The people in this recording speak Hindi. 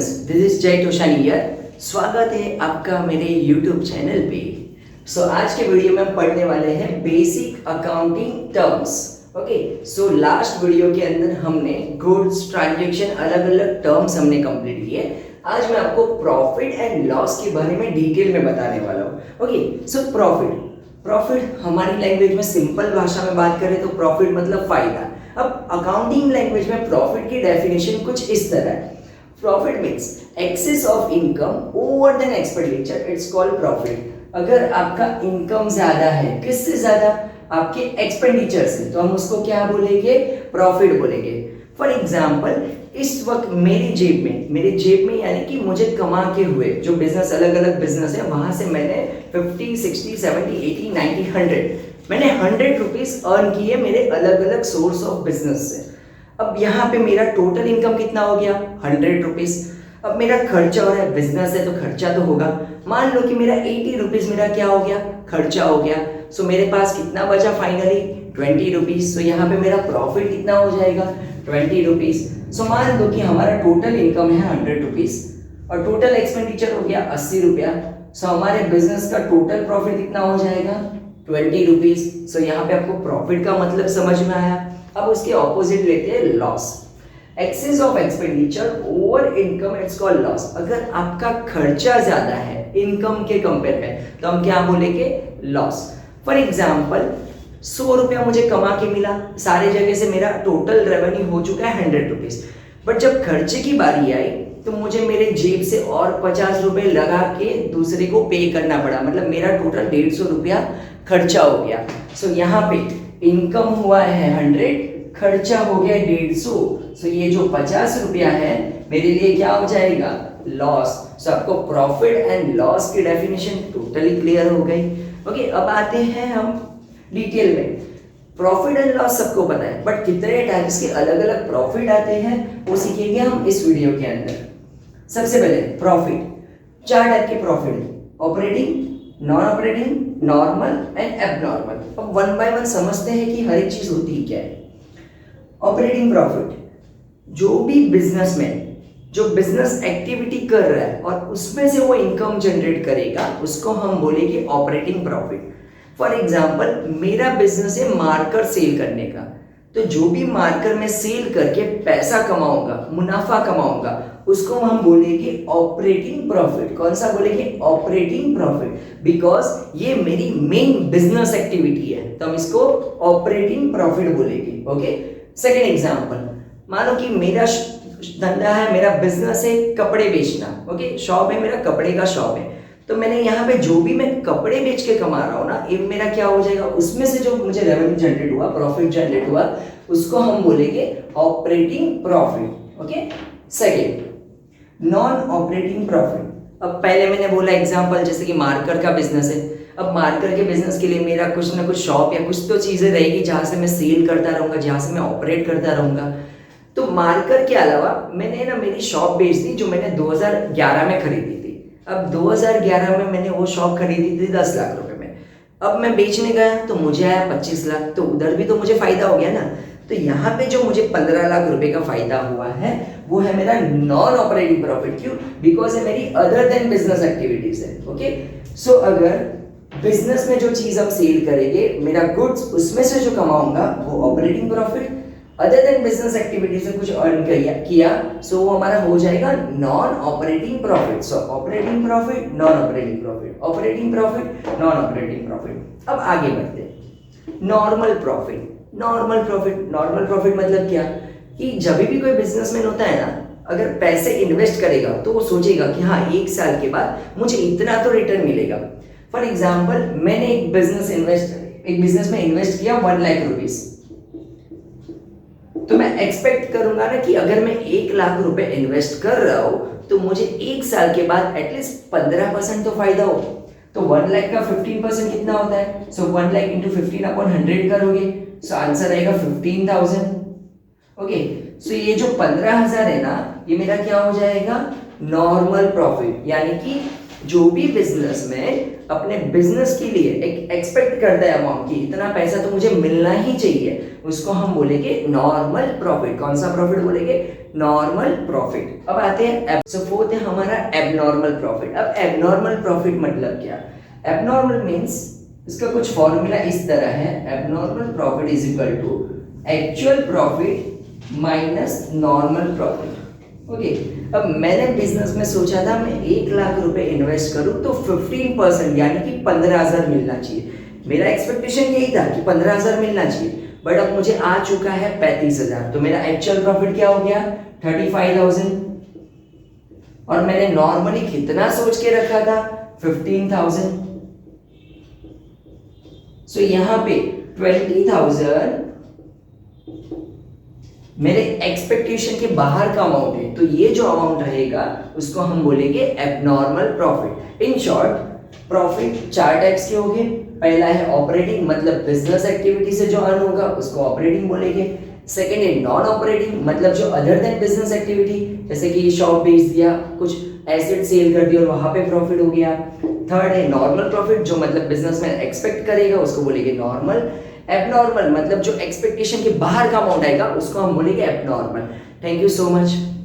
फ्रेंड्स, दिस इज जय तोशानी हियर। स्वागत है आपका मेरे यूट्यूब चैनल पे। आज के वीडियो में हम पढ़ने वाले हैं basic accounting terms. Okay, last video के अंदर हमने गुड्स ट्रांजैक्शन अलग अलग टर्म्स हमने कंप्लीट किए। आज मैं आपको प्रॉफिट एंड लॉस के बारे में डिटेल में बताने वाला हूँ। ओके, प्रॉफिट हमारी लैंग्वेज में सिंपल भाषा में बात करें तो प्रॉफिट मतलब फायदा। अब अकाउंटिंग लैंग्वेज में प्रॉफिट की डेफिनेशन कुछ इस तरह है। Profit means excess of income over then expenditure, it's called profit. अगर आपका इनकम ज्यादा है, किससे ज्यादा? आपके एक्सपेंडिचर से, तो हम उसको क्या बोलेंगे? प्रॉफिट बोलेंगे। फॉर एग्जाम्पल, इस वक्त मेरे जेब में यानी कि मुझे कमा के हुए जो बिजनेस, अलग अलग बिजनेस है, वहां से मैंने 50, 60, 70, 80, 90, 100 मैंने 100 रुपीज अर्न किए मेरे अलग अलग सोर्स ऑफ बिजनेस से। अब यहाँ पे मेरा टोटल इनकम कितना हो गया? 100 रुपीज। अब मेरा खर्चा हो रहा है, बिजनेस है तो खर्चा तो होगा। मान लो कि मेरा 80 रुपीज मेरा क्या हो गया? खर्चा हो गया। सो मेरे पास कितना बचा फाइनली? 20 रुपीज। सो यहाँ पे मेरा प्रॉफिट कितना हो जाएगा? 20 रुपीज। सो मान लो कि हमारा टोटल इनकम है 100 रुपीज और टोटल एक्सपेंडिचर हो गया 80 रुपया। सो हमारे बिजनेस का टोटल प्रॉफिट कितना हो जाएगा? 20 रुपीज। सो यहाँ पे आपको प्रॉफिट का मतलब समझ में आया। अब उसके ऑपोजिट लेते हैं loss. Excess of expenditure over income, it's called loss. अगर आपका खर्चा ज्यादा है इनकम के कंपेयर में तो हम क्या बोलेंगे? लॉस। फॉर एग्जाम्पल, 100 रुपया मुझे कमा के मिला, सारे जगह से मेरा टोटल रेवेन्यू हो चुका है 100 रुपीज। बट जब खर्चे की बारी आई तो मुझे मेरे जेब से और 50 रुपए लगा के दूसरे को पे करना पड़ा, मतलब मेरा टोटल 150 रुपया खर्चा हो गया। सो यहाँ पे इनकम हुआ है 100, खर्चा हो गया 150। सो ये जो 50 रुपया है मेरे लिए क्या हो जाएगा? लॉस। सो आपको प्रॉफिट एंड लॉस की डेफिनेशन टोटली क्लियर हो गई। ओके, अब आते हैं हम डिटेल में। प्रॉफिट एंड लॉस सबको पता है, बट कितने टाइप्स के अलग अलग प्रॉफिट आते हैं वो सीखेंगे हम इस वीडियो के अंदर। सबसे पहले प्रॉफिट, 4 टाइप के प्रॉफिट है: operating, non operating, normal and abnormal. अब वन बाय वन समझते हैं कि हर एक चीज होती क्या है। ऑपरेटिंग प्रॉफिट, जो भी बिजनेसमैन जो बिजनेस एक्टिविटी कर रहा है और उसमें से वो इनकम जनरेट करेगा, उसको हम बोलेंगे ऑपरेटिंग प्रॉफिट। फॉर एग्जाम्पल, मेरा बिजनेस है मार्कर सेल करने का, तो जो भी मार्कर मैं सेल करके पैसा कमाऊंगा, मुनाफा कमाऊंगा, उसको हम बोलेंगे ऑपरेटिंग प्रॉफिट। कौन सा बोलेंगे? ऑपरेटिंग प्रॉफिट, बिकॉज ये मेरी मेन बिजनेस एक्टिविटी है, तो हम इसको ऑपरेटिंग प्रॉफिट बोलेंगे। ओके, सेकेंड एग्जाम्पल, मानो कि मेरा धंधा है, मेरा बिजनेस है कपड़े बेचना। ओके, शॉप है, मेरा कपड़े का शॉप है, तो मैंने यहाँ पे जो भी मैं कपड़े बेच के कमा रहा हूँ ना, ये मेरा क्या हो जाएगा? उसमें से जो मुझे रेवेन्यू जनरेट हुआ, प्रॉफिट जनरेट हुआ, उसको हम बोलेंगे operating profit. Okay, second non operating profit. अब पहले मैंने बोला एग्जांपल, जैसे कि मार्कर का बिजनेस है। अब मार्कर के बिजनेस के लिए मेरा कुछ ना कुछ शॉप या कुछ तो चीजें रहेगी जहां से मैं सेल करता रहूंगा, जहां से मैं ऑपरेट करता रहूंगा। तो मार्कर के अलावा मैंने ना मेरी शॉप बेच दी जो मैंने 2011 में खरीदी थी। अब 2011 में मैंने वो शॉप खरीदी थी 10 लाख रुपए में। अब मैं बेचने गया तो मुझे आया 25 लाख, तो उधर भी तो मुझे फायदा हो गया ना। तो यहाँ पे जो मुझे 15 लाख रुपए का फायदा हुआ है वो है मेरा नॉन ऑपरेटिंग प्रॉफिट। क्यों? बिकॉज है मेरी अदर देन बिजनेस एक्टिविटीज है। ओके, सो अगर बिजनेस में जो चीज हम सेल करेंगे, मेरा गुड्स, उसमें से जो कमाऊंगा वो operating profit. Other than business activity से कुछ अर्न किया, सो वो हमारा हो जाएगा नॉन ऑपरेटिंग प्रॉफिट। सो operating profit, non operating profit, operating profit, non operating profit. अब आगे बढ़ते हैं। Normal profit. नॉर्मल प्रॉफिट मतलब क्या? कि जब भी कोई बिजनेसमैन होता है ना, अगर पैसे इन्वेस्ट करेगा तो वो सोचेगा कि हाँ, 1 साल के बाद मुझे इतना तो रिटर्न मिलेगा। फॉर एग्जाम्पल, मैंने एक बिजनेस में इन्वेस्ट किया 1 लाख रुपीज, तो मैं एक्सपेक्ट करूंगा ना कि अगर मैं 1 लाख रुपए इन्वेस्ट कर रहा हूं तो मुझे 1 साल के बाद एटलीस्ट 15% तो फायदा हो। तो 1 लाख का 15% कितना होता है? सो 1 लाख इंटू 15 अपॉन 100 करोगे, सो आंसर आएगा 15,000। ओके, सो ये जो 15,000 है ना, ये मेरा क्या हो जाएगा? नॉर्मल प्रॉफिट, यानी कि जो भी बिजनेसमैन अपने बिजनेस के लिए एक एक्सपेक्ट करता है अमाउंट की इतना पैसा तो मुझे मिलना ही चाहिए, उसको हम बोलेंगे नॉर्मल प्रॉफिट। कौन सा प्रॉफिट बोलेंगे? Normal profit. अब आते हैं सो फोर्थ है हमारा एबनॉर्मल प्रॉफिट। अब एबनॉर्मल प्रॉफिट मतलब क्या? एबनॉर्मल मींस इसका कुछ फॉर्मूला इस तरह है, abnormal profit is equal to actual profit minus normal profit. Okay, अब मैंने बिजनेस में सोचा था मैं 1,00,000 रुपए इन्वेस्ट करूं तो 15% यानी कि 15,000 मिलना चाहिए। मेरा एक्सपेक्टेशन यही था कि 15,000 मिलना चाहिए, बट अब मुझे आ चुका है 35,000, तो मेरा एक्चुअल प्रॉफिट क्या हो गया? 35,000। और मैंने नॉर्मली कितना सोच के रखा था? 15,000। सो यहां पे 20,000 मेरे एक्सपेक्टेशन के बाहर का अमाउंट है, तो ये जो अमाउंट रहेगा उसको हम बोलेंगे abnormal profit. In short profit चार टाइप्स के होंगे। पहला है ऑपरेटिंग, मतलब बिजनेस एक्टिविटी से जो अर्न होगा उसको ऑपरेटिंग बोलेंगे। सेकंड है नॉन ऑपरेटिंग, मतलब जो अदर देन बिजनेस एक्टिविटी, जैसे कि शॉप बेच दिया, कुछ एसेट सेल कर दिया और वहां पे प्रॉफिट हो गया। थर्ड है नॉर्मल प्रॉफिट, जो मतलब बिजनेसमैन एक्सपेक्ट करेगा उसको बोलेंगे नॉर्मल। एबनॉर्मल मतलब जो एक्सपेक्टेशन के बाहर का अमाउंट आएगा उसको हम बोलेंगे abnormal. Thank you so much.